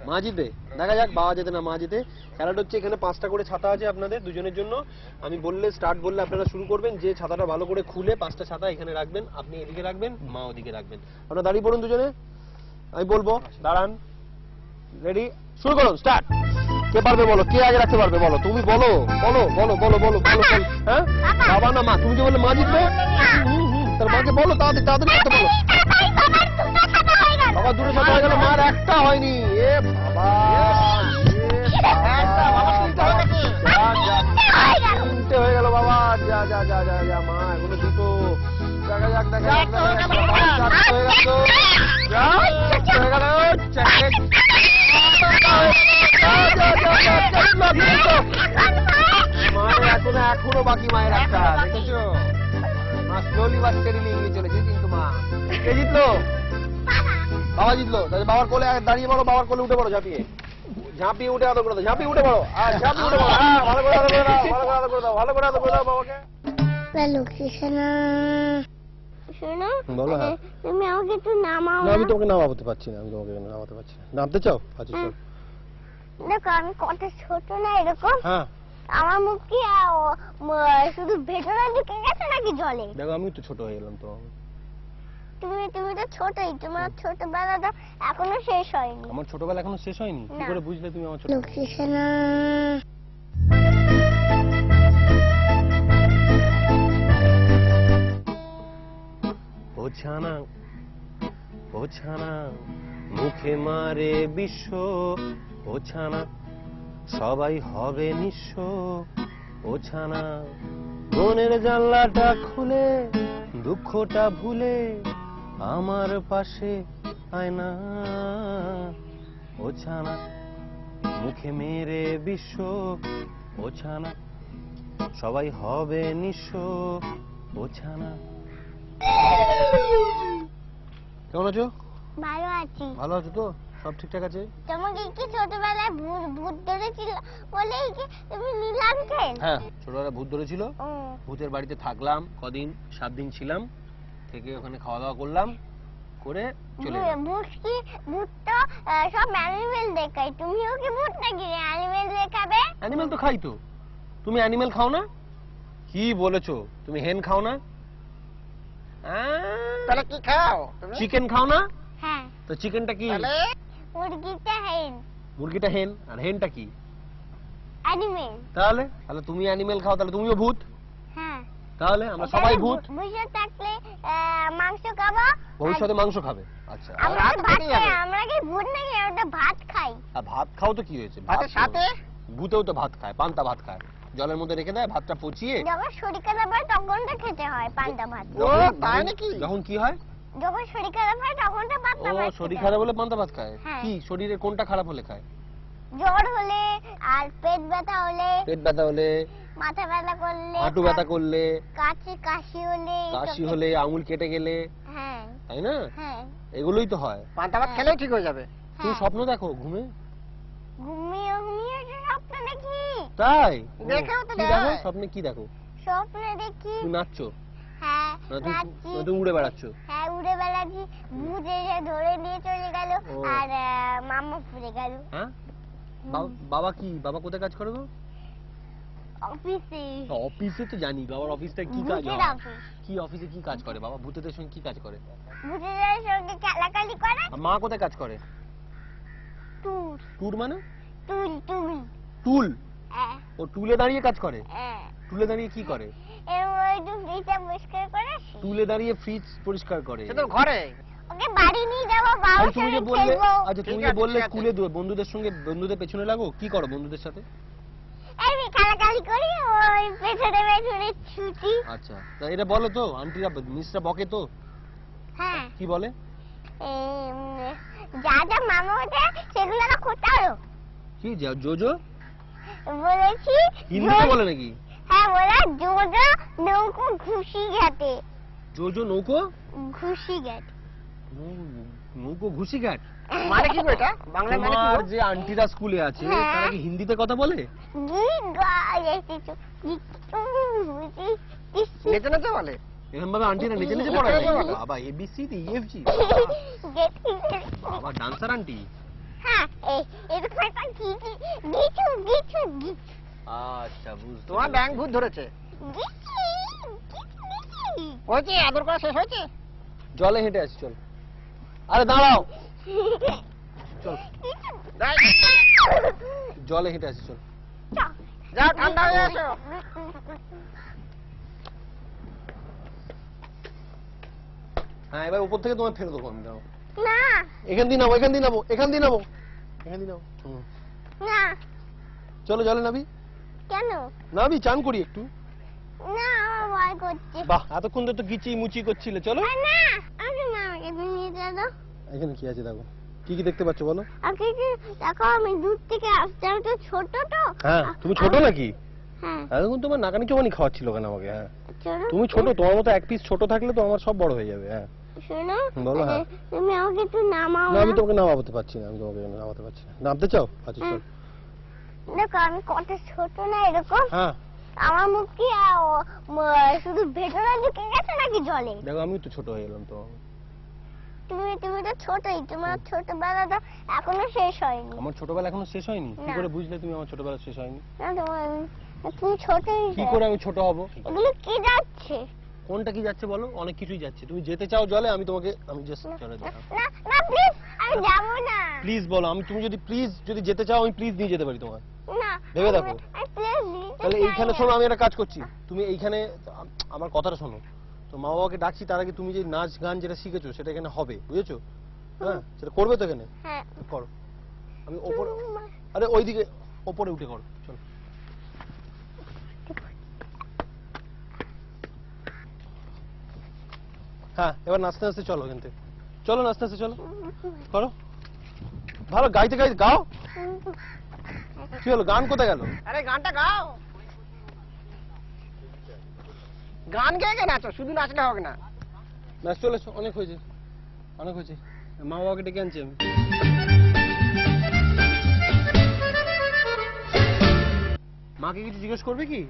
মা জিতবে? দেখা যাক, বাবা জেতে না মা জিতে। খেলাটা হচ্ছে এখানে 5টা করে ছাতা আছে আপনাদের দুজনের জন্য। আমি বললে স্টার্ট বললে আপনারা শুরু করবেন। যে ছাতাটা ভালো করে খুলে 5টা ছাতা এখানে রাখবেন, আপনি এদিকে রাখবেন, মা ওদিকে রাখবেন। আপনারা দাঁড়িয়ে পড়ুন দুজনে, আমি বলবো দাঁড়ান। রেডি, শুরু করুন, স্টার্ট। কে পারবে বলো? কে আগে রাখতে পারবে বলো? তুমি বলো, বলো বলো বলো বলো বলো। হ্যাঁ, বাবা না মা? তুমি যে বললে মা জিতবে, তার মাকে বলো তাড়াতাড়ি তাড়াতাড়ি করতে বলো। বাবা দুটো ছাতা হয়ে গেল, মার একটা হয়নি। এ বাবা, তিনটে হয়ে গেল বাবা। যা যা যা যা যা, মা এগুলো দুটো। দেখা যাক দেখা যাক দেখা যাক, চারটে হয়ে গেল। যা, চারটে হয়ে গেল, চারটে। মায়ের এখনো বাকি, মায়ের একটা দেখেছো, মা স্লোলি বাস স্টেডিলি এগিয়ে চলেছে, কিন্তু মা কে জিতলো? বাবা জিতলো। তাহলে বাবার কোলে দাঁড়িয়ে পড়ো, বাবার কোলে উঠে পড়ো, ঝাঁপিয়ে ঝাঁপিয়ে উঠে আদর করে দাও, ঝাঁপিয়ে উঠে পড়ো, আর ঝাঁপিয়ে উঠে পড়ো, ভালো করে আদর করে দাও, ভালো করে আদর করে দাও, ভালো করে আদর করে দাও বাবাকে। লক্ষ্মী সোনা, শোনো, বলো। হ্যাঁ, তুমি আমাকে একটু নামাও না আমি তোমাকে নামাতে পারছি না, আমি তোমাকে নামাতে পারছি না। নামতে চাও? আচ্ছা চল। দেখো আমি কত ছোট না এরকম, হ্যাঁ আমার মুখ কি শুধু ভেতরে ঢুকে গেছে নাকি জলে? দেখো আমি তো ছোট হয়ে গেলাম তো। তুমি তুমি তো ছোটই, তোমার ছোটবেলাটা এখনো শেষ হয়নি। আমার ছোটবেলা এখনো শেষ হয়নি? কি না। করে বুঝলে তুমি আমার ছোট? লক্ষ্মী সোনা, ও ছানা, ও ছানা, মুখে মারে বিশ্ব, ও ছানা সবাই হবে নিঃস্ব, ও ছানা মনের জানলাটা খুলে দুঃখটা ভুলে আমার পাশে আয় না, ও ছানা মুখে মেরে বিশ্ব, ও ছানা সবাই হবে নিঃস্ব, ও ছানা। কেমন আছো? ভালো আছি। ভালো আছো তো? সব ঠিকঠাক আছে? তোমাকে কি ছোটবেলায় ভূত ধরেছিল বলেই কি তুমি নীলাঙ্কে? হ্যাঁ, ছোটবেলায় ভূত ধরেছিল, ভূতের বাড়িতে থাকলাম কদিন, 7 দিন ছিলাম, থেকে ওখানে খাওয়া দাওয়া করলাম, করে চলে এলাম। ভূত তো সব অ্যানিমেল দেখায়, তুমিও কি ভূত নাকি অ্যানিমেল দেখাবে? অ্যানিমেল তো খাই তো। তুমি অ্যানিমেল খাও না? কি বলেছো? তুমি হেন খাও না? তাহলে কি খাও তুমি? চিকেন খাও না? হ্যাঁ, তো চিকেনটা কি? তাহলে মুরগিটা হেন, মুরগিটা হেন, আর হেনটা কি? অ্যানিমেল। তাহলে তাহলে তুমি অ্যানিমেল খাও, তাহলে তুমিও ভূত। হ্যাঁ, তাহলে আমরা সবাই ভূত। বুঝে থাকলে মাংস খাবো, ভবিষ্যতে মাংস খাবে। আচ্ছা, আমরা রাত তো ভাত কেটে খাই, যাবে। আমরা কি ভূত নাকি? আমরা তো ভাত খাই। আর ভাত খাও তো কি হয়েছে? ভাতের তো- সাথে? ভূতেও তো ভাত খায়, পান্তা ভাত খায়, জলের মধ্যে রেখে দেয়, ভাতটা পচিয়ে। যখন শরীর খারাপ হয় তখন তো খেতে হয় পান্তা ভাত। ও তাই নাকি? যখন কি হয়? যখন শরীর খারাপ হয় তখন তো ও পান্তা ভাত শরীর খেতে খারাপ হয়। হলে পান্তা ভাত খায়? হ্যাঁ। কি শরীরের কোনটা খারাপ হলে খায়? জ্বর হলে, আর পেট ব্যথা হলে, পেট ব্যথা হলে, মাথা ব্যথা করলে, হাঁটু ব্যথা করলে, কাশি হলে, কাশি হলে, আঙুল কেটে গেলে, হ্যাঁ তাই না? হ্যাঁ এগুলোই তো হয়। পান্তা ভাত খেলেই ঠিক হয়ে যাবে। তুমি হ্যাঁ। স্বপ্ন দেখো ঘুমে? ঘুমিয়ে ঘুমিয়ে যে স্বপ্ন দেখি, তাই? দেখেও তো কি দেখো? দেয়। স্বপ্নে কি দেখো? স্বপ্ন দেখি। তুমি নাচছো? হ্যাঁ না তুমি নাচছি, না তুমি উড়ে বেড়াচ্ছ? হ্যাঁ উড়ে বেড়াচ্ছি, ভূত এসে ধরে নিয়ে চলে গেল, ও। আর মামা পড়ে গেল হ্যাঁ? বাবা কি? বাবা কোথায় কাজ করে গো? অফিসে। অফিসে তো জানি, বাবার অফিসটা কি কাজ ভূতের হয়? অফিস। কি অফিসে কি কাজ করে বাবা? ভূতেদের সঙ্গে কি কাজ করে? ভূতেদের সঙ্গে খেলাখালি করে। আর মা কোথায় কাজ করে? টুল টুর মানে? টুল টুল টুল? হ্যাঁ ও টুলে দাঁড়িয়ে কাজ করে? হ্যাঁ, টুলে দাঁড়িয়ে কি করে? এরকম একটু ফ্রিজটা পরিষ্কার করে আসি। টুলে দাঁড়িয়ে ফ্রিজ পরিষ্কার করে? সে তো ঘরে। ওকে বাড়ি নিয়ে যাবো, আর বাবার তুমি যে সঙ্গে বললে, খেলবো। আচ্ছা তুমি ঠিক যে আছে, বললে ঠিক আছে। স্কুলে বন্ধুদের সঙ্গে, বন্ধুদের পেছনে লাগো, কি করো বন্ধুদের সাথে? এই খেলাখালি করি, ওই পেছনে পেছনে ছুটি। আচ্ছা, তা এটা বলো তো, আন্টিরা মিসরা বকে তো? হ্যাঁ, কি বলে? যা যা মামা ওঠে সেগুলো না করতে পারো কি জোজো? বলেছি। হিন্দিতে বলে নাকি? হ্যাঁ বলে, জোজো নৌকো ঘুষি ঘাটে, জোজো নৌকো? ঘুষি ঘাট। নৌকো ঘুষি ঘাট? মানে কি গো এটা? বাংলা মানে কি তোমার গো? যে আন্টিরা স্কুলে আছে হ্যাঁ। তারা কি হিন্দিতে কথা বলে? গীত গায় এসেছো, নেচে নেচে বলে? এরকম ভাবে আন্টিরা নেচে নেচে নেচে পড়ায় নেচে বলে? বাবা? A B C D E F G? বাবা ডান্সার আন্টি? হ্যাঁ এরকম একটা গিচু গিচু গিচু গিচু আচ্ছা বুঝতে তোমার পেরেছি। ব্যাং ভূত ধরেছে। গিচু গিচু। হয়েছে? আদর করা শেষ হয়েছে? জলে হেঁটে আসি চল। আরে দাঁড়াও, চল যাই। জলে হেঁটে আসি চল। যাও ঠান্ডা হয়ে আসো। হ্যাঁ এবার উপর থেকে তোমার ফেলে দেবো আমি, দাও। না এখান দিয়ে নামো, এখান দিয়ে নামো, এখান দিয়ে নামো, এখান দিয়ে নামো। হুম। না, চলো জলে নাবি, কেন? নাবি, চান করি একটু। না আমার ভয় করছে। বাহ, এতক্ষণ ধরে তো গিচি মুচি করছিলে, চলো। না আমি মামাকে নিয়ে যাবো। এখানে কি আছে দেখো। কি কি দেখতে পাচ্ছ বলো? আগে কি দেখো আমি দূর থেকে আসছি, আমি তো ছোট তো। হ্যাঁ তুমি ছোট নাকি? হ্যাঁ এখন তোমার নাকানি চোখানি খাওয়াচ্ছিল কেন আমাকে? হ্যাঁ ছোট। তুমি ছোট, তোমার মতো এক পিস ছোট থাকলে তো আমার সব বড় হয়ে যাবে। হ্যাঁ শোনো বলো, হ্যাঁ। তুমি আমাকে একটু নামাও না না। আমি তোমাকে নামাতে পারছি না, আমি তোমাকে নামাতে পারছি না। নামতে চাও? আচ্ছা চল। দেখো আমি কত ছোট না এরকম। হ্যাঁ আমার মুখ কি শুধু ভেতরে ঢুকে গেছে নাকি জলে? দেখো আমি তো ছোট হয়ে গেলাম তো। তুমি তো ছোটই, তোমার ছোটবেলা তো এখনো শেষ হয়নি। আমার ছোটবেলা এখনো শেষ হয়নি? কি না। করে বুঝলে তুমি আমার ছোটবেলা শেষ হয়নি? না তুমি ছোটই। কি করে আমি ছোট হব? এগুলো কি যাচ্ছে? কোনটা কি যাচ্ছে বলো? অনেক কিছুই যাচ্ছে। তুমি যেতে চাও জলে, আমি তোমাকে আমি জাস্ট চলে না যাবো। না প্লিজ, আমি যাবো না। প্লিজ বলো, আমি তুমি যদি প্লিজ যদি যেতে চাও আমি প্লিজ নিয়ে যেতে পারি তোমার। না ভেবে দেখো। আমি প্লিজ তাহলে এইখানে শোনো, আমি একটা কাজ করছি, তুমি এইখানে আমার কথাটা শোনো। তো মা বাবাকে ডাকছি, তার আগে তুমি যে নাচ গান যেটা শিখেছো সেটা এখানে হবে, বুঝেছো? হ্যাঁ সেটা করবে তো এখানে? হ্যাঁ করো। আমি ওপরে, আরে ওইদিকে ওপরে উঠে করো, চলো। হ্যাঁ এবার নাচতে নাচতে চলো এখান থেকে, চলো নাচতে নাচতে চলো, করো। ভালো গাইতে গাইতে গাও। কি হলো, গান কোথায় গেল? আরে গানটা গাও। গান গেয়ে কে নাচো, শুধু নাচলে হবে না। নাচ চলে এসো, অনেক হয়েছে অনেক হয়েছে। মা বাবাকে ডেকে আনছি আমি। মাকে কিছু জিজ্ঞেস করবে কি?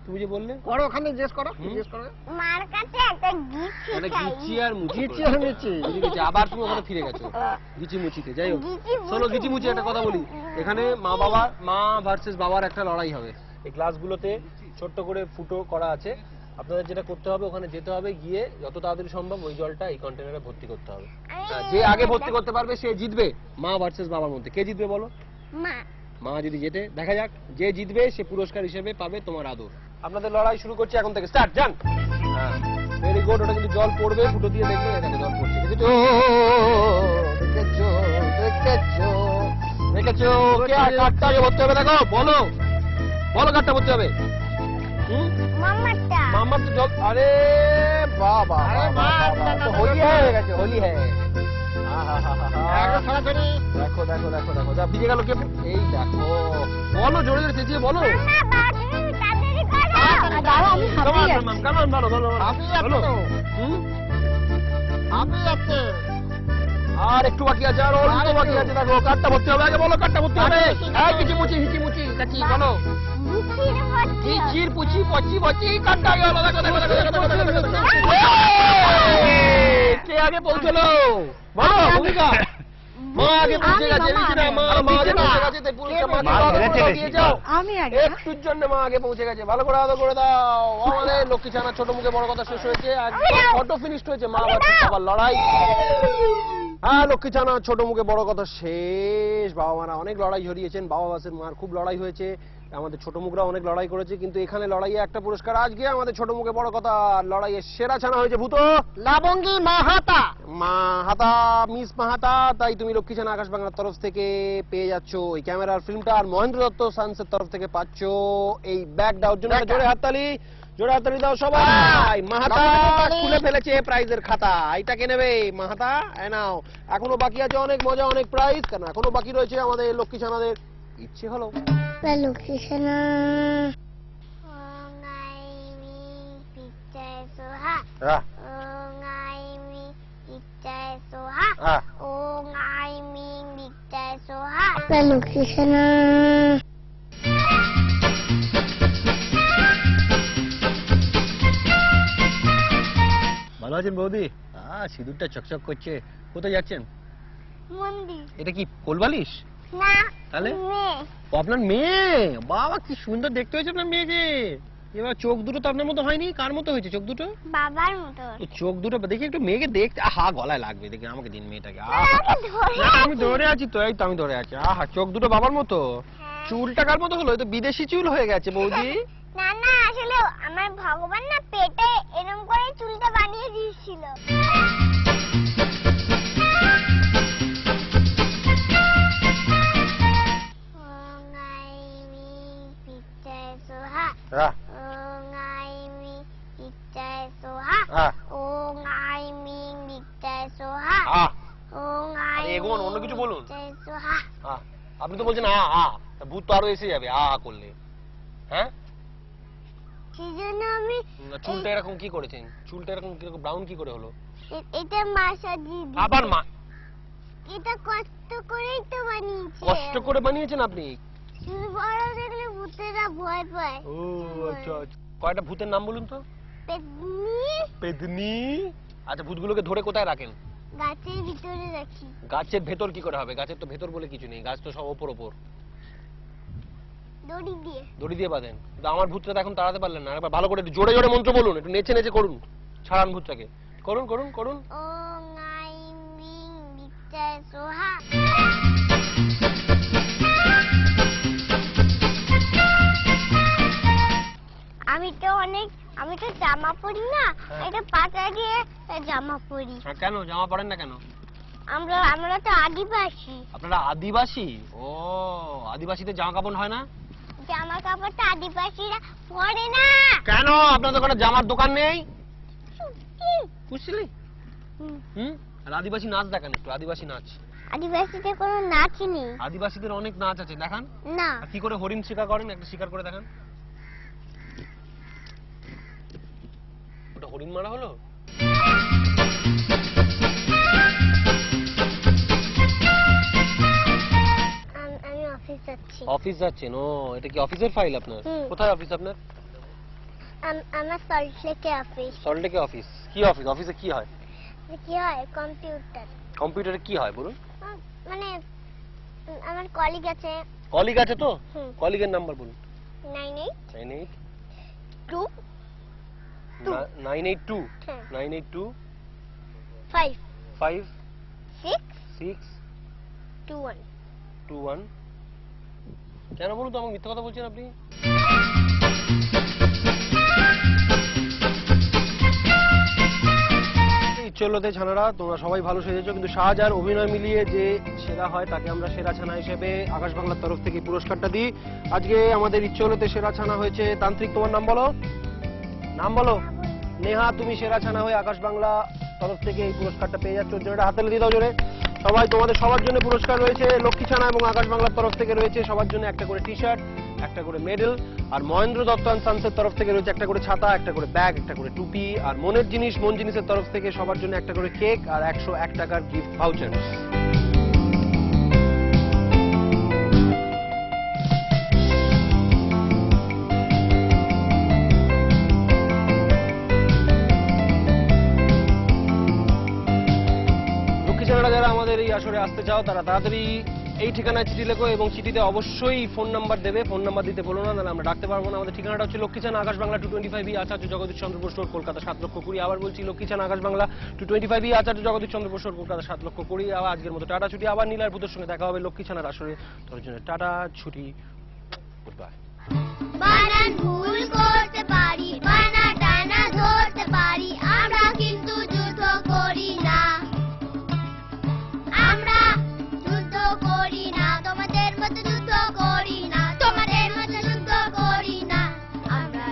তুমি যে বললে করো, ওখানে জিজ্ঞেস করো, জিজ্ঞেস করো। মার কাছে একটা গিচি মানে চাই। গিচি আর মুচি গিচি করে। আর মুচি। বুঝে গেছি, আবার তুমি ওখানে ফিরে গেছো গিচি মুচিতে। যাই হোক, গিচি মুচি। চলো গিচি মুচি একটা কথা বলি। এখানে মা ভার্সেস বাবার একটা লড়াই হবে। এই গ্লাসগুলোতে ছোট্ট করে ফুটো করা আছে। আপনাদের যেটা করতে হবে, ওখানে যেতে হবে, গিয়ে যত তাড়াতাড়ি সম্ভব ওই জলটা এই কন্টেনারে ভর্তি করতে হবে। যে আগে ভর্তি করতে পারবে সে জিতবে। মা ভার্সেস বাবার মধ্যে কে জিতবে বলো? মা মা যদি জেতে, দেখা যাক যে জিতবে সে পুরস্কার হিসেবে পাবে তোমার আদর। আপনাদের লড়াই শুরু করছি এখন থেকে, স্টার্ট। যান। হ্যাঁ ভেরি গুড। ওটা কিন্তু জল পড়বে, ফুটো দিয়ে দেখবে, এটাকে জল পড়ছে। দেখেছো দেখেছো দেখেছো দেখেছো? কে কাঠটা আগে ভরতে হবে দেখো, বলো বলো কাঠটা ভরতে হবে। মামাটা। মামার তো জল, আরে বাবা হোলি হয়ে গেছে, হোলি হ্যাঁ। সরাসরি দেখো দেখো দেখো দেখো, যা ভিজে গেল কে? এই দেখো, বলো জোরে জোরে চেঁচিয়ে বলো। মামা তুমি তাড়াতাড়ি করো। দাঁড়া আমি হাঁপিয়ে যাচ্ছি। হাঁপিয়ে যাচ্ছে তো। হাঁপিয়ে যাচ্ছে। আর একটু বাকি আছে, আর অল্প বাকি আছে। দেখো কাঠটা ভর্তি হবে, আগে বলো কাঠটা ভর্তি হবে। এই কিচি মুচি হিচি মুচি কাচি বলো। গিচির মধ্যে। চিচির পুচি পচি পচি কাঠটা আগে হলো। দেখো দেখো দেখো দেখো দেখো দেখো দেখো। কে আগে পৌঁছলো বলো? ভূমিকা মা আগে পৌঁছে গেছে। দেখি না মা আগে পৌঁছে গেছে, তাই পুরস্কার মাকে দিয়ে যাও। আমি আগে না? একটুর জন্য মা আগে পৌঁছে গেছে। ভালো করে আদর করে দাও। আমাদের লক্ষ্মী ছানা ছোট মুখে বড় কথা শেষ হয়েছে, একদম ফটো ফিনিশড হয়েছে। মা বাবার সবার লড়াই। হ্যাঁ লক্ষ্মী ছানা ছোট মুখে বড় কথা শেষ। বাবা মারা অনেক লড়াই ঝরিয়েছেন, বাবা বাসের মার খুব লড়াই হয়েছে, আমাদের ছোট মুখরা অনেক লড়াই করেছে, কিন্তু এখানে লড়াইয়ে একটা পুরস্কার। আজকে আমাদের ছোট মুখে বড় কথা লড়াইয়ে সেরা ছানা হয়েছে ভূত লাবঙ্গি মাহাতা। মাহাতা, মিস মাহাতা। তাই তুমি লক্ষ্মী ছানা আকাশ বাংলার তরফ থেকে পেয়ে যাচ্ছ এই ক্যামেরার ফিল্মটা, আর মহেন্দ্র দত্ত সায়েন্সের তরফ থেকে পাচ্ছ এই ব্যাগটা। ওর জন্য একটা জোরে হাততালি, জোরে হাততালি দাও সবাই। মাহাতা খুলে ফেলেছে প্রাইজের খাতা। এইটা কে নেবে? মাহাতা এ নাও। এখনো বাকি আছে অনেক মজা, অনেক প্রাইজ, কেন এখনো বাকি রয়েছে আমাদের লক্ষ্মী ছানাদের। ইচ্ছে হলো লক্ষ্মী সোনা। ওঙাই মি পিচাই সোহা। ওঙাই মি পিচাই সোহা। ওঙাই মি পিচাই সোহা। লক্ষ্মী সোনা। ভালো আছেন বৌদি? সিঁদুরটা চকচক করছে। কোথায় যাচ্ছেন? মন্দির। এটা কি কোলবালিশ? না তাহলে? মেয়ে। ও আপনার মেয়ে? বাবা কি সুন্দর দেখতে হয়েছে আপনার মেয়েকে। এবার চোখ দুটো তো আপনার মতো হয়নি, কার মতো হয়েছে চোখ দুটো? বাবার মতো। এই চোখ দুটো দেখি একটু মেয়েকে দেখতে। আহা গলায় লাগবে, দেখি আমাকে দিন মেয়েটাকে। আমাকে ধরে না, আমি ধরে আছি তো, এই তো আমি ধরে আছি। আহা চোখ দুটো বাবার মতো। হ্যাঁ। চুলটা কার মতো হলো? এই তো বিদেশি চুল হয়ে গেছে বৌদি। না না আসলে আমার ভগবান না পেটে এরকম করে চুলটা বানিয়ে দিয়েছিল। ওঙাই মি পিচাই সোহা। ওঙাই মি পিচাই সোহা। ওঙাই মি পিচাই সোহা। ওঙাই বলুন। সোহা আপনি তো বলছেন তা ভূত তো আরো এসে যাবে করলে। হ্যাঁ, সেজন্য আমি চুলটা এরকম কি করেছেন? চুলটা এরকম কিরকম ব্রাউন কি করে হলো? এটা মা সাজিয়ে দিয়েছে। আবার মা এটা কষ্ট করেই তো বানিয়েছে। কষ্ট করে বানিয়েছেন আপনি? শুধু বড় দেখলে ভূতেরা ভয় পায়। ও আচ্ছা। কয়টা ভূতের নাম বলুন তো? পেতনি পেদনি। আচ্ছা, ভূতগুলোকে ধরে কোথায় রাখেন? গাছের ভিতরে রাখি। গাছের ভেতর কি করে হবে? গাছের তো ভেতর বলে কিছু নেই, গাছ তো সব ওপর। দড়ি দিয়ে। দড়ি দিয়ে বাঁধেন। কিন্তু আমার ভূতটা তো এখন তাড়াতে পারলেন না। একবার ভালো করে একটু জোরে জোরে মন্ত্র বলুন, একটু নেচে নেচে করুন, ছাড়ান ভূতটাকে। করুন করুন করুন। ওম আইম রিং বিদ্যায় সোহা। আমি তো জামা পরি না, এটা পাতা দিয়ে জামা পরি। কেন জামা পরেন না কেন? আমরা তো আদিবাসী। আপনারা আদিবাসী? ও, আদিবাসীদের জামা কাপড় হয় না? জামা কাপড় তো আদিবাসীরা পরে না। কেন আপনাদের ওখানে জামার দোকান নেই? বুঝলি? আর আদিবাসী নাচ দেখান একটু, আদিবাসী নাচ। আদিবাসীদের কোনো নাচ নেই। আদিবাসীদের অনেক নাচ আছে, দেখান না। আর কি করে হরিণ শিকার করেন, একটা শিকার করে দেখান। ওটা হরিণ মারা হলো? আমি অফিস যাচ্ছি। অফিস যাচ্ছেন? ও, এটা কি অফিসের ফাইল আপনার? কোথায় অফিস আপনার? আমার সল্ট লেকে অফিস। সল্ট লেকে অফিস? কি অফিস? অফিসে কি হয়? কি হয়? কম্পিউটার। কম্পিউটারে কি হয় বলুন? মানে আমার কলিগ আছে। কলিগ আছে তো? কলিগের নাম্বার বলুন। 982 982 হ্যাঁ। 982 5 5 6 6 21 21। কেন বলুন তো, আমাকে মিথ্যা কথা বলছেন আপনি? চলতে ছানারা, তোমরা সবাই ভালো সেজেছো, কিন্তু শাহজাহান অভিনয় মিলিয়ে যে সেরা হয় তাকে আমরা সেরা ছানা হিসেবে আকাশ বাংলার তরফ থেকে পুরস্কারটা দিই। আজকে আমাদের ইচ্ছলতে সেরা ছানা হয়েছে তান্ত্রিক। তোমার নাম বলো, নাম বলো। নেহা, তুমি সেরা ছানা হয়ে আকাশ বাংলা তরফ থেকে এই পুরস্কারটা পেয়ে যাচ্ছ। ওর জন্য একটা হাতে দিয়ে দাও জোরে। সবাই, তোমাদের সবার জন্য পুরস্কার রয়েছে লক্ষ্মী ছানা এবং আকাশ বাংলার তরফ থেকে রয়েছে সবার জন্য একটা করে টি শার্ট, একটা করে মেডেল, আর মহেন্দ্র দত্ত অ্যান্ড সানসের তরফ থেকে রয়েছে একটা করে ছাতা, একটা করে ব্যাগ, একটা করে টুপি, আর মনের জিনিস মন জিনিসের তরফ থেকে সবার জন্য একটা করে কেক আর 101 টাকার গিফট ভাউচার। যারা আমাদের এই আসরে আসতে চাও তারা তাড়াতাড়ি এই ঠিকানায় চিঠি লেখো এবং চিঠিতে অবশ্যই ফোন নাম্বার দেবে। ফোন নাম্বার দিতে বলো না, নাহলে আমরা ডাকতে পারবো না। আমাদের ঠিকানাটা হচ্ছে লক্ষ্মীচান আকাশ বাংলা 225 আচার্য জগদীশ চন্দ্র বোস রোড, কলকাতা 7,20,000। আবার বলছি, লক্ষ্মীচান আকাশ বাংলা 225 আচার্য জগদীশ চন্দ্র বোস রোড, কলকাতা 7,20,000। আবার আজকের মতো টাটা ছুটি। আবার নীলার ভূতের সঙ্গে দেখা হবে লক্ষ্মীচানার আসরে। তোর জন্য টাটা ছুটি, গুড বাই। বানান ভুল করতে পারি, বানা টানা ধরতে পারি, আমরা কিন্তু যুদ্ধ করি না। আমরা যুদ্ধ করি না, তোমাদের মতো যুদ্ধ করি না, তোমাদের মতো যুদ্ধ করি না। আমরা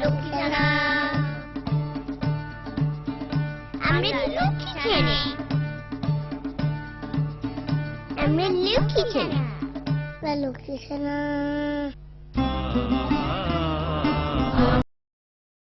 লক্ষ্মী ছানা, আমরা লক্ষ্মী ছেলে, আমরা লক্ষ্মী ছেলে, লক্ষ্মী ছানা।